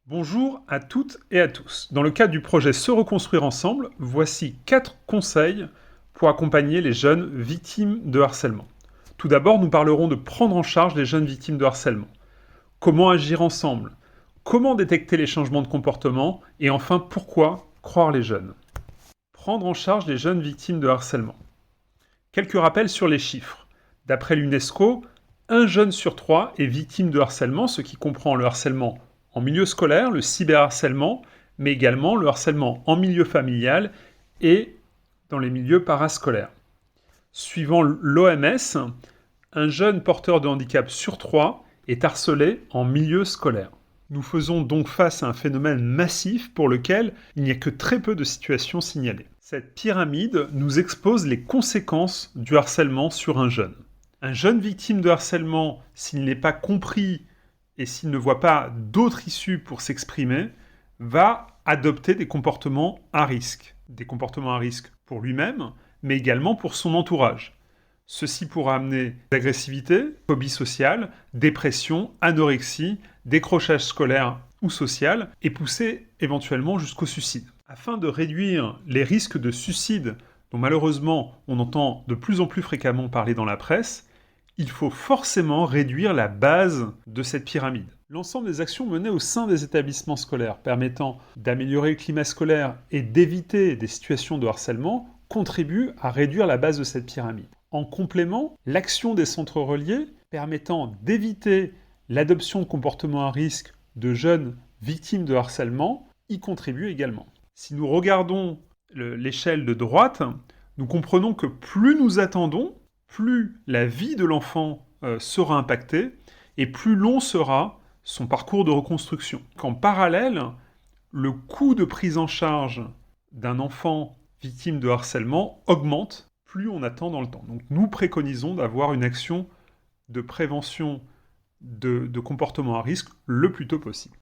Bonjour à toutes et à tous. Dans le cadre du projet Se reconstruire ensemble, voici 4 conseils pour accompagner les jeunes victimes de harcèlement. Tout d'abord, nous parlerons de prendre en charge les jeunes victimes de harcèlement. Comment agir ensemble? Comment détecter les changements de comportement? Et enfin, pourquoi croire les jeunes? Prendre en charge les jeunes victimes de harcèlement. Quelques rappels sur les chiffres. D'après l'UNESCO, un jeune sur 3 est victime de harcèlement, ce qui comprend le harcèlement en milieu scolaire, le cyberharcèlement, mais également le harcèlement en milieu familial et dans les milieux parascolaires. Suivant l'OMS, un jeune porteur de handicap sur 3 est harcelé en milieu scolaire. Nous faisons donc face à un phénomène massif pour lequel il n'y a que très peu de situations signalées. Cette pyramide nous expose les conséquences du harcèlement sur un jeune. Un jeune victime de harcèlement, s'il n'est pas compris et s'il ne voit pas d'autres issues pour s'exprimer, va adopter des comportements à risque. Des comportements à risque pour lui-même, mais également pour son entourage. Ceci pourra amener l'agressivité, phobie sociale, dépression, anorexie, décrochage scolaire ou social, et pousser éventuellement jusqu'au suicide. Afin de réduire les risques de suicide dont malheureusement on entend de plus en plus fréquemment parler dans la presse, il faut forcément réduire la base de cette pyramide. L'ensemble des actions menées au sein des établissements scolaires permettant d'améliorer le climat scolaire et d'éviter des situations de harcèlement contribuent à réduire la base de cette pyramide. En complément, l'action des centres reliés permettant d'éviter l'adoption de comportements à risque de jeunes victimes de harcèlement y contribue également. Si nous regardons l'échelle de droite, nous comprenons que plus nous attendons, plus la vie de l'enfant sera impactée et plus long sera son parcours de reconstruction. Qu'en parallèle, le coût de prise en charge d'un enfant victime de harcèlement augmente plus on attend dans le temps. Donc nous préconisons d'avoir une action de prévention de comportement à risque le plus tôt possible.